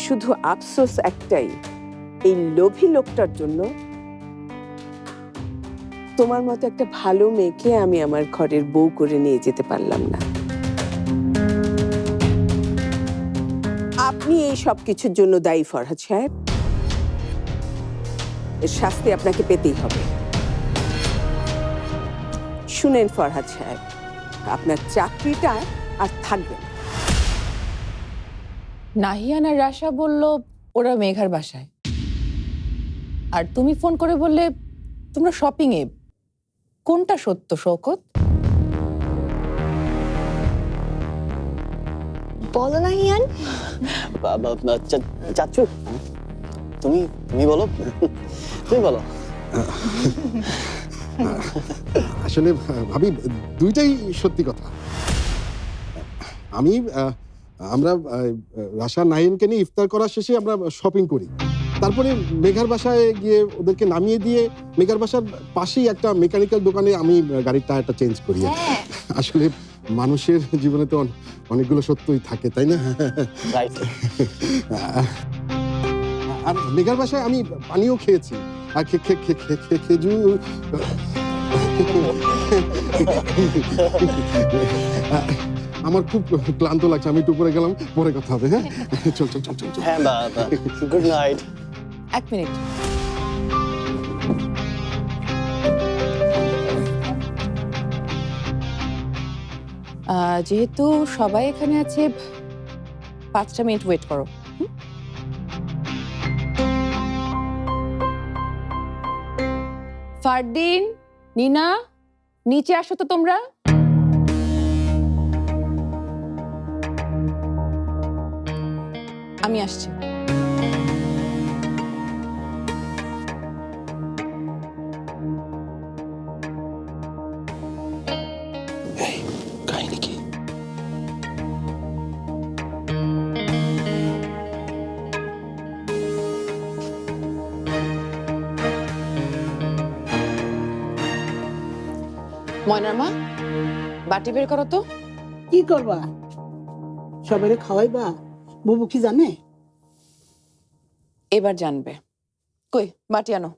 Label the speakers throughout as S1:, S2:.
S1: শুধু আফসোস একটাই, এই লোভী লোকটার জন্য তোমার মতো একটা ভালো মেয়েকে আমি আমার ঘরের বউ করে নিয়ে যেতে পারলাম না। আপনি এই সব কিছুর জন্য দায়ী ফরহাদ সাহেব। এর শাস্তি আপনাকে পেতেই হবে। শুনেন ফরহাদ সাহেব, আপনার চাকরিটা আর থাকবে না।
S2: নাহিয়ান আর রাশা বলল ওরা মেঘার বাসায়, আর তুমি ফোন করে বললে তোমরা শপিং এ। কোনটা সত্য শওকত?
S3: বলো না হিয়ান।
S4: চাচু, তুমি তুমি বলো, তুমি বলো।
S5: আসলে ভাবি দুইটাই সত্যি কথা। আমরা রাশা নাহিয়ানকে নিয়ে ইফতার করার শেষে আমরা শপিং করি, তারপরে মেঘার বাসায় গিয়ে ওদেরকে নামিয়ে দিয়ে মেঘার বাসার পাশেই একটা মেকানিক্যাল দোকানে আমি গাড়ির টায়ারটা চেঞ্জ করি। আসলে মানুষের জীবনে তো অনেকগুলো সত্যই থাকে, তাই না? আর মেঘার বাসায় আমি পানিও খেয়েছি, আর খেজুর। আমার খুব ক্লান্ত লাগছে, আমি একটু উপরে গেলাম, পরে কথা হবে। হ্যাঁ, চল চল চল চল।
S4: হ্যাঁ বাবা, গুড নাইট।
S2: এক মিনিট, যেহেতু সবাই এখানে আছে 5টা মিনিট ওয়েট করো। ফারদিন, নিনা, নিচে আসো তো তোমরা। আমি আসছি।
S5: কাহিনী কি?
S2: ময়নার মা, বাটি বের করো তো।
S6: কি করবা? সবাই খাওয়াইবা? বুবু কি জানে?
S2: এবার জানবে। কই বাটি আনো।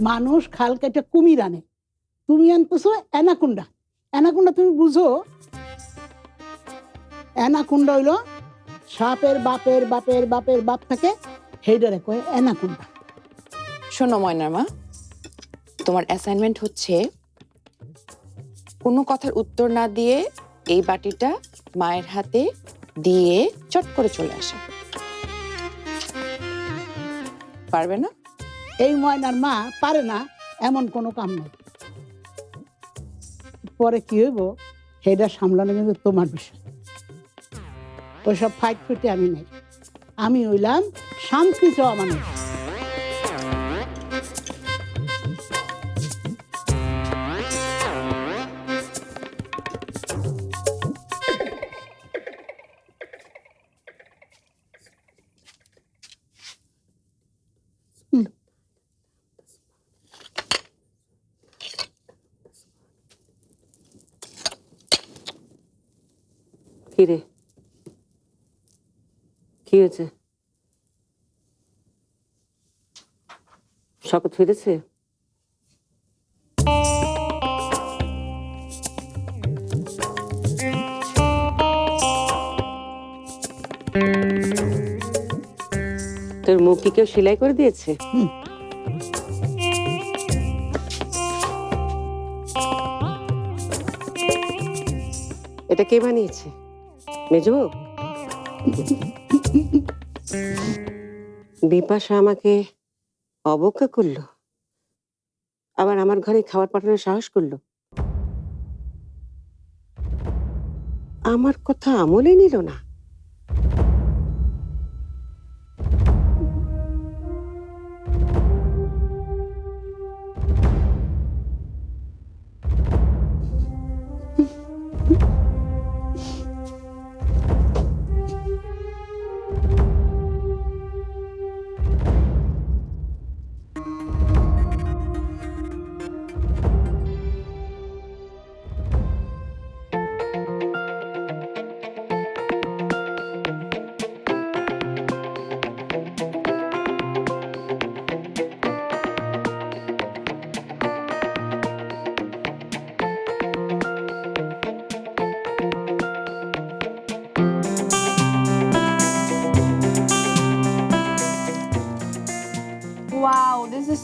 S6: মানুষ খাল কেটে কুমির আনে, তুমি আনতেছো অ্যানাকুন্ডা। অ্যানাকুন্ডা তুমি বুঝো? অ্যানাকুন্ডা হইলো সাপের বাপের বাপের বাপের বাপ থেকে, হেডারে কয় অ্যানাকুন্ডা।
S2: শোনো ময়নার মা, তোমার অ্যাসাইনমেন্ট হচ্ছে কোনো কথার উত্তর না দিয়ে এই বাটিটা মায়ের হাতে দিয়ে চট করে চলে আসে। পারবে না?
S6: এই ময়নার মা পারে না এমন কোনো কাম নেই। পরে কি হইব সেটা সামলানো কিন্তু তোমার বিষয়। ওইসব ফাইট ফুটে আমি নেই। আমি হইলাম শান্তি চাওয়া মানুষ।
S1: কি রে, কি হয়েছে? শকত ফিরেছে? তোর মুখ কি কেউ সেলাই করে দিয়েছে? এটা কে বানিয়েছে? মেজো? বিপাশা আমাকে অবজ্ঞা করলো, আবার আমার ঘরে খাবার পাঠানোর সাহস করলো। আমার কথা আমলে নিল না।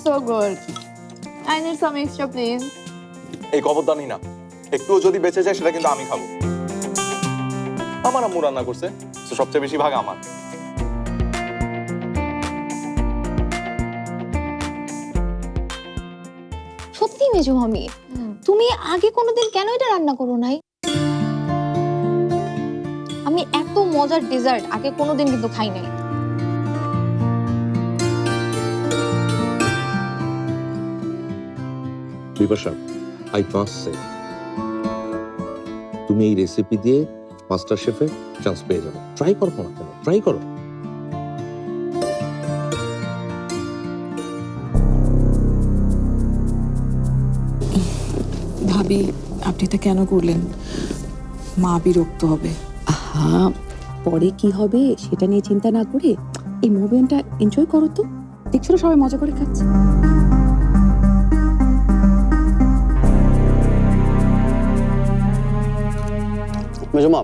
S3: so good. I need some extra, please.
S7: এই খবরদানি না, একটুও যদি বেঁচে যায় সেটা কিন্তু আমি খাবো। আমার আম্মু রান্না করছে, তো সবচেয়ে বেশি ভাগ আমার।
S8: সত্যি মেজো মামি, তুমি আগে কোনোদিন কেন এটা রান্না করো নাই? আমি এত মজার ডেজার্ট আগে কোনোদিন কিন্তু খাই নাই।
S9: বিপাশা, আই মাস্ট সে, তুমি এই রেসিপি দিয়ে মাস্টার শেফে চান্স পেয়ে যাবে। ট্রাই করো না কেন, ট্রাই করো।
S10: ভাবি, আপনি এটা কেন করলেন? মা বিরক্ত হবে।
S2: আহা, পরে কি হবে সেটা নিয়ে চিন্তা না করে এই মুভমেন্টটা এনজয় করো তো। দেখছো না সবাই মজা করে খাচ্ছে।
S4: মেজো মা,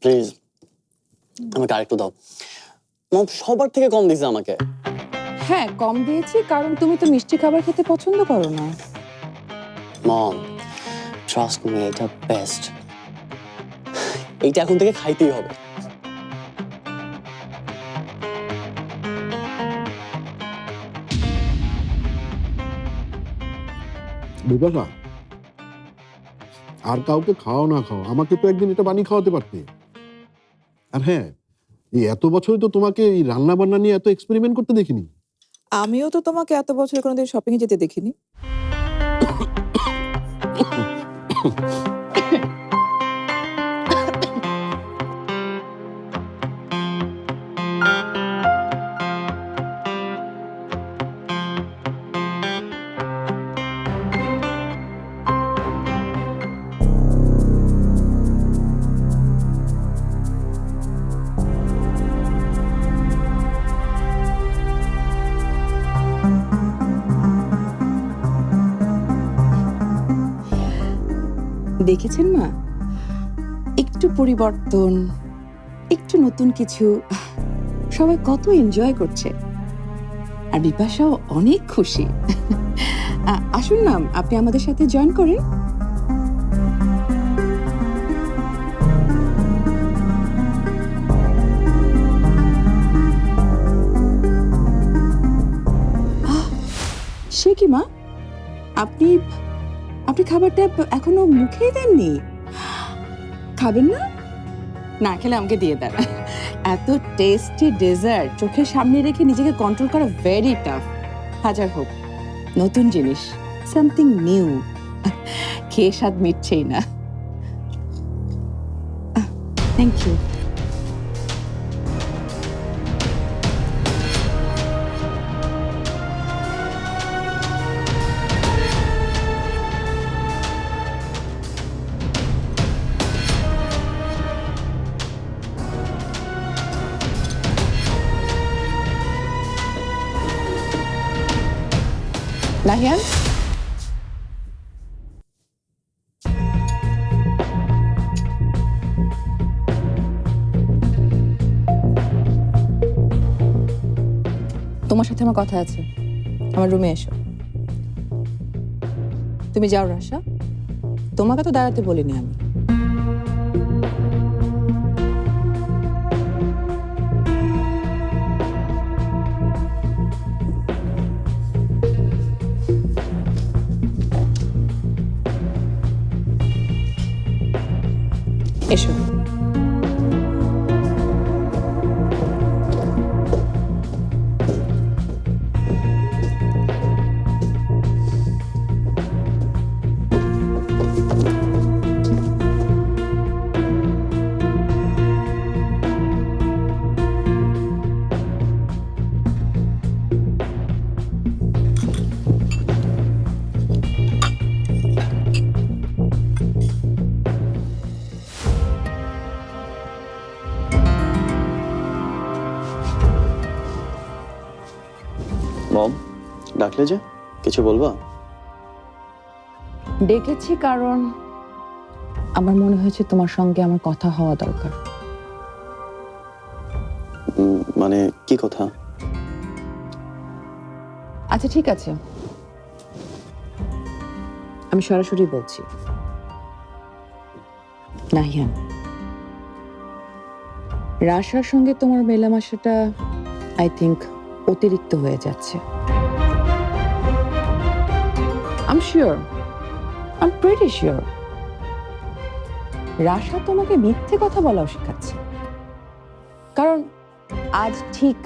S4: প্লিজ আমাকে আরেকটু দাও। মম সবার থেকে কম দিছে আমাকে।
S2: হ্যাঁ, কম দিয়েছি কারণ তুমি তো মিষ্টি খাবার খেতে পছন্দ করো না।
S4: মম ট্রাস্ট মি, এটা বেস্ট। এইটা এখন থেকে খাইতেই হবে।
S5: বিপাশা, আর কাউকে খাওয়া না খাও, আমাকে তো একদিন এটা বানিয়ে খাওয়াতে পারতে। আর হ্যাঁ, এই এত বছরে তো তোমাকে এই রান্না বান্না নিয়ে এত এক্সপেরিমেন্ট করতে দেখিনি।
S10: আমিও তো তোমাকে এত বছর কোনোদিন শপিং এ যেতে দেখিনি।
S2: দেখেছেন মা, একটু পরিবর্তন, একটু নতুন কিছু, সবাই কত এনজয় করছে। আর বিপাশাও অনেক খুশি। আসুন না, আপনি আমাদের সাথে জয়েন করেন। সে কি মা, আপনি আপনি খাবারটা এখনো মুখেই দেননি? খাবেন না? না খেলে আমাকে দিয়ে দেন। এত টেস্টি ডেজার্ট চোখের সামনে রেখে নিজেকে কন্ট্রোল করা ভেরি টাফ। হাজার হোক, নতুন জিনিস, সামথিং নিউ, খেয়ে স্বাদ মিটছেই না। Thank you. নাহিয়ান, তোমার সাথে আমার কথা আছে, আমার রুমে এসো। তুমি যাও রাশা, তোমাকে তো দাঁড়াতে বলিনি আমি। এসো।
S4: মম, ডাকলে যে, কিছু বলবা?
S2: ডেকেছি কারণ আমার মনে হয়েছে তোমার সঙ্গে আমার কথা হওয়া দরকার।
S4: মানে কি কথা?
S2: আচ্ছা ঠিক আছে, আমি সরাসরি বলছি। নাহিয়ান, রাশার সঙ্গে তোমার মেলামেশাটা আই থিংক অতিরিক্ত হয়ে যাচ্ছে। I am sure, I am pretty sure Rasha তোমাকে মিথ্যে কথা বলাও শেখাচ্ছে। কারণ আজ ঠিক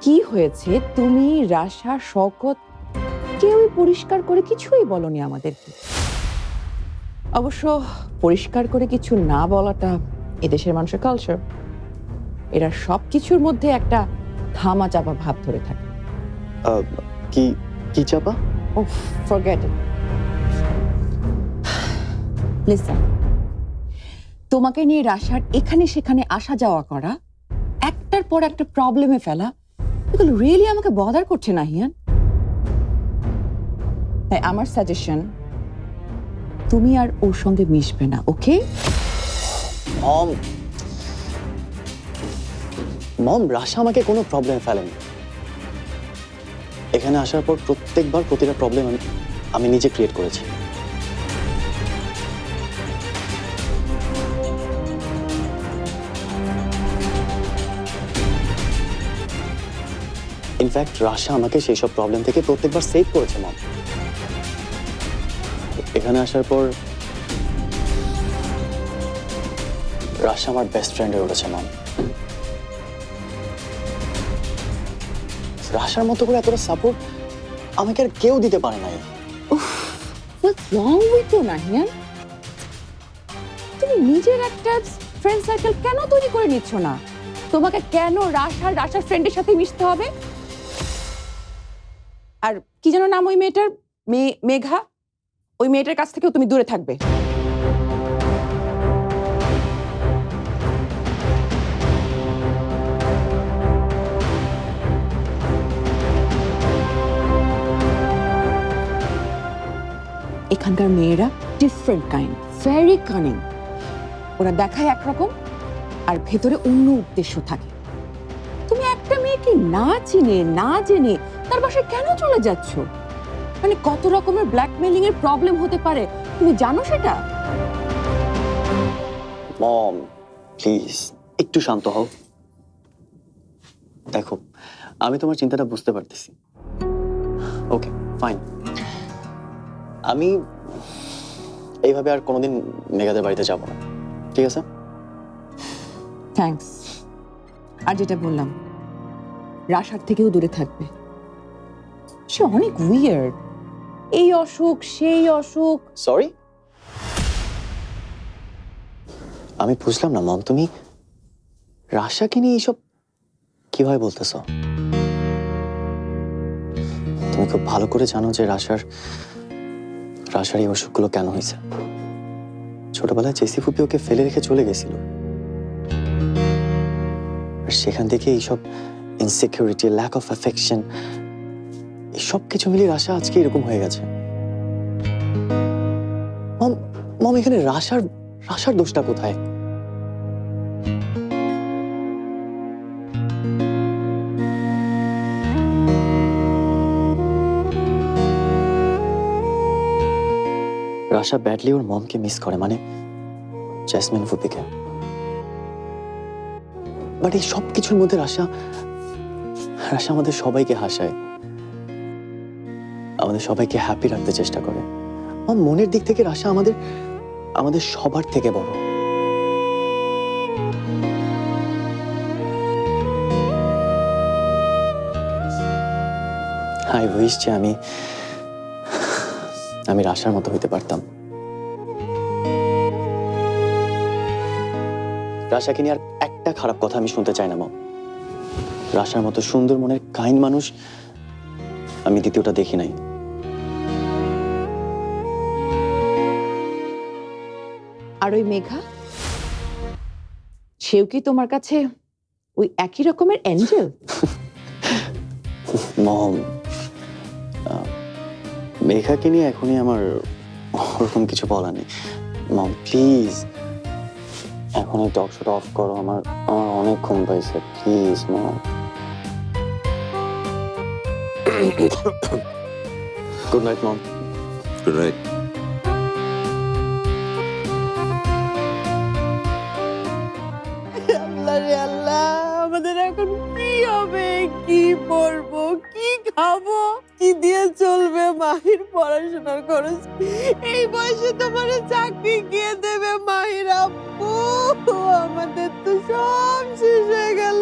S2: কি হয়েছে তুমি, রাশা, শওকত কেউই পরিষ্কার করে কিছুই বলনি আমাদেরকে। অবশ্য পরিষ্কার করে কিছু না বলাটা এদেশের মানুষের কালচার। এরা সব কিছুর মধ্যে একটা ধামা চাপা ভাব ধরে থাকে।
S4: কি কি চাপা?
S2: ও ফরগেট ইট। লিসেন, তোমাকে নিয়ে রাশার এখানে সেখানে আসা যাওয়া করা, একটার পর একটা প্রবলেমে ফেলা, এগুলো রিয়েলি আমাকে বদার করছে নাহিয়ান। তাই আমার সাজেশন, তুমি আর ওর সঙ্গে মিশবে না, ওকে?
S4: মম, মম, রাশা আমাকে কোনো প্রবলেমে ফেলেনি। এখানে আসার পর প্রত্যেকবার প্রতিটা প্রবলেম আমি নিজে ক্রিয়েট করেছি। ইনফ্যাক্ট রাশা আমাকে সেই সব প্রবলেম থেকে প্রত্যেকবার সেভ করেছে মম। এখানে আসার পর রাশা আমার বেস্ট ফ্রেন্ড হয়ে উঠেছে মম। রাশার মতো করে এতটা সাপোর্ট আমাকে আর কেউ দিতে পারে নাই।
S2: What's wrong with you, Nahiyan? তুমি নিজের একটা ফ্রেন্ড সার্কেল কেন তৈরি করে নিচ্ছ না? তোমাকে কেন রাশার ফ্রেন্ডের সাথে মিশতে হবে? আর কি যেন নাম ওই মেয়েটার, মেঘা, ওই মেয়েটার কাছ থেকেও তুমি দূরে থাকবে। এখানকার মেয়েরা ডিফারেন্ট কাইন্ড, ভেরি কানিং। ওরা দেখায় একরকম আর ভেতরে অন্য উদ্দেশ্য থাকে। তুমি একটা মেয়েকে না চিনে না জেনে তার বাসায় কেন চলে যাচ্ছ? মানে কত রকমের ব্ল্যাকমেইলিং এর প্রবলেম হতে পারে, তুমি জানো সেটা?
S4: মম, প্লিজ একটু শান্ত হও। দেখো, আমি তোমার চিন্তাটা বুঝতে পারতেছি। ওকে, ফাইন। আমি এইভাবে আর কোনোদিন মেঘাদের বাড়িতে যাব না, ঠিক আছে?
S2: থ্যাঙ্কস। আর যেটা বললাম, রাশার থেকেও দূরে থাকবে। সে অনেক উইয়ার্ড, এই অসুখ সেই অসুখ।
S4: সরি, আমি বুঝলাম না মম, তুমি রাশাকে নিয়ে এইসব কিভাবে বলতেছ? তুমি খুব ভালো করে জানো যে রাশার এই অসুখগুলো কেন হয়েছে। ছোটবেলায় জেসি ফুপি ওকে ফেলে রেখে চলে গেছিল, আর সেখান থেকে এইসব ইনসিকিউরিটি, ল্যাক অফ অ্যাফেকশন, এই সব কিছু মিলিয়ে রাশা আজকে এরকম হয়ে গেছে। মম, এখানে রাশার দোষটা কোথায়? রাশা ব্যাডলি ওর মমকে মিস করে, মানে জেসমিন ফুপিকে। বাট এই সব কিছুর মধ্যে রাশা আমাদের সবাইকে হাসায়, আমাদের সবাইকে হ্যাপি রাখতে চেষ্টা করে। মনের দিক থেকে রাশা আমাদের সবার থেকে বড়। আই উইশ যে আমি রাশার মতো হইতে পারতাম। রাশাকে নিয়ে আর একটা খারাপ কথা আমি শুনতে চাই না মম। রাশার মতো সুন্দর মনের কাইন্ড মানুষ আমি দ্বিতীয়টা দেখি নাই।
S2: আর ওই মেঘা, সেও কি তোমার কাছে ওই একই রকমের অ্যাঞ্জেল?
S4: মম, মেঘাকে নিয়ে এখনই আমার ওরকম কিছু বলা নেই। মম প্লিজ, এখন এই টক শোটা অফ করো। আমার অনেক ঘুম পাইছে, please mom. Good night mom.
S9: Good night.
S1: Allah রে আল্লাহ, আমাদের এখন কি হবে, কি পরবো, কি খাবো, কি দিয়ে চলবে? মাহির পড়াশোনার খরচ এই বয়সে তোমার চাকরি কে দেবে? মাহির আব্বু, আমাদের তো সব শেষ হয়ে গেল।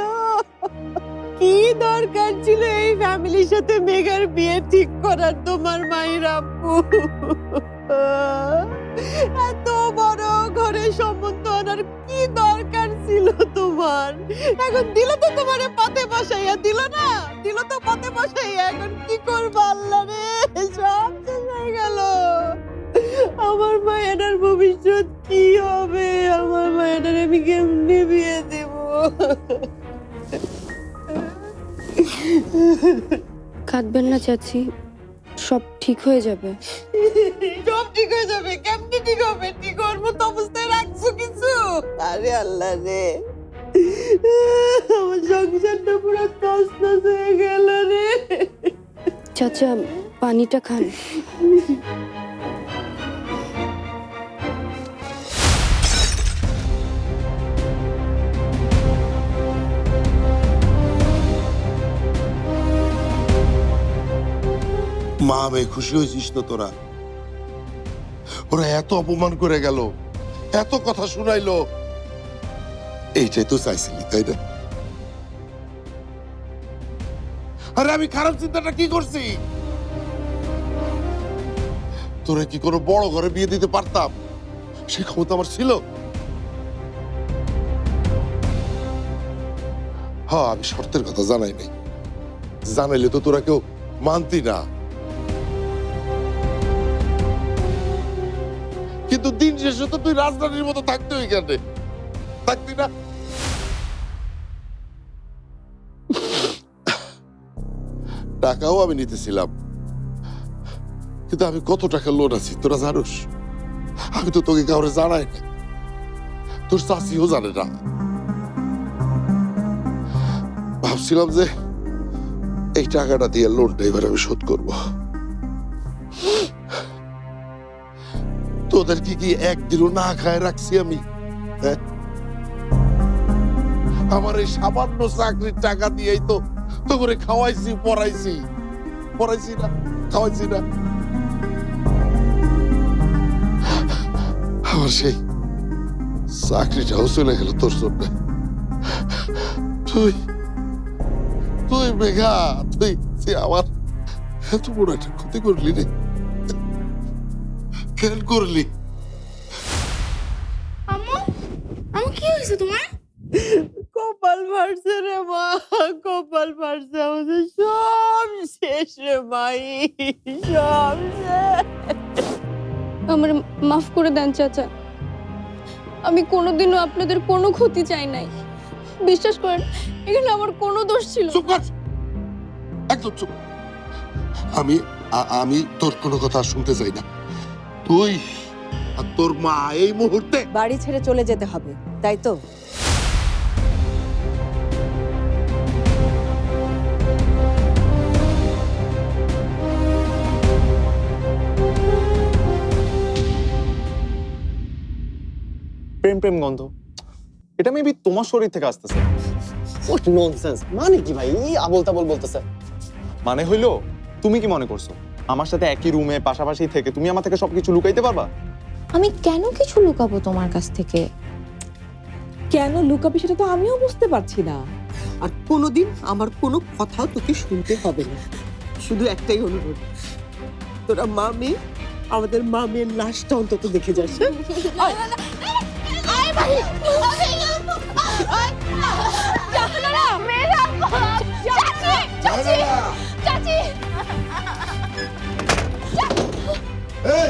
S1: কি দরকার ছিল এই ফ্যামিলির সাথে মেঘার বিয়ে ঠিক করার তোমার মাহির আব্বু? এত বড় ঘরে সম্বন্ধ আনার কি দরকার ছিল তোমার? এখন দিল তো তোমার পথে বসাইয়া, দিল না? দিল তো পথে বসাইয়া, এখন কি করবো? আল্লাহ রে, সব শেষ হয়ে গেল। আমার মায়ের ভবিষ্যৎ কি হবে? আমার মায়ের আমি কেমনে বিয়ে দেব?
S8: কাঁদবেন না চাচি, সব ঠিক হয়ে যাবে।
S1: সব ঠিক হয়ে যাবে? কেমনে ঠিক হবে? ঠিক হওয়ার মতো অবস্থায় রাখছো কিছু? আরে আল্লাহ রে, আমার সংসারটা পুরো তছনছ হয়ে গেল রে।
S8: চাচা, পানিটা খান।
S11: মা, আমি খুশি হয়েছিস তো তোরা? ওরা এত অপমান করে গেল, এত কথা শুনাইলো, এইটাই তো চাইছিলি, তাই না? আরে আমি খারাপ চিন্তাটা কি করছি? তোরা কি কোনো বড় ঘরে বিয়ে দিতে পারতাম? সে ক্ষমতা আমার ছিল? হ্যাঁ, আমি শর্তের কথা জানাই নাই। জানাইলে তো তোরা কেউ মানতি না। কিন্তু দিন শেষে তো তুই রাজধানীর মতো থাকতে ওইখানে থাকতি না? টাকাও আমি নিতেছিলাম, কিন্তু আমি কত টাকা লোন আছি তোরা জানোস? আমি তো তোকে কাউরে জানাই না, তোর চাষিও জানে না। ভাবছিলাম যে এই টাকাটা দিয়ে লোনটা এবার আমি শোধ করবো। তোদের কি একদিনও না খায় রাখছি আমি? হ্যাঁ, আমার এই সামান্য চাকরির টাকা দিয়েই তো তো করে খাওয়াইছি, পড়াইছি না, খাওয়াইছি না। আমার সেই চাকরিটাও চলে গেল তোর জন্য। তুই তুই মেঘা, তুই আমার এত বড় একটা ক্ষতি করলি রে। কেন করলি?
S8: আমার কি হয়েছে তোমার?
S1: কপাল ফাটছে রে মা, কপাল ফাটছে। আমাদের সব শেষ রে মাই, সব শেষ।
S8: আমার মাফ করে দেন চাচা, আমি কোনোদিনও আপনাদের কোনো ক্ষতি চাই নাই। বিশ্বাস করেন, এখানে আমার কোনো দোষ ছিল।
S11: চুপ কর, একদম চুপ। আমি তোর কোনো কথা শুনতে চাই না। তুই আর তোর মা এই মুহূর্তে
S1: বাড়ি ছেড়ে চলে যেতে হবে, তাই তো?
S7: প্রেম প্রেম গন্ধ, এটা মেবি তোমার শরীর থেকে আসতেছে।
S4: What nonsense! মানে কি ভাই, এই আবল তাবল বলতেছে?
S7: মানে হইলো, তুমি কি মনে করছো আমার সাথে একই রুমে পাশাপাশি থেকে তুমি আমার থেকে সবকিছু লুকাইতে পারবা?
S8: আমি কেন কিছু লুকাবো তোমার কাছ থেকে?
S10: কেন লুকাবি সেটা তো আমিও বুঝতে পারছি না।
S1: আর কোনোদিন আমার কোনো কথাও তোকে শুনতে হবে না। শুধু একটাই অনুরোধ, তোরা মা মেয়ে, আমাদের মা মেয়ের লাশটা অন্তত দেখে যাস।
S11: এই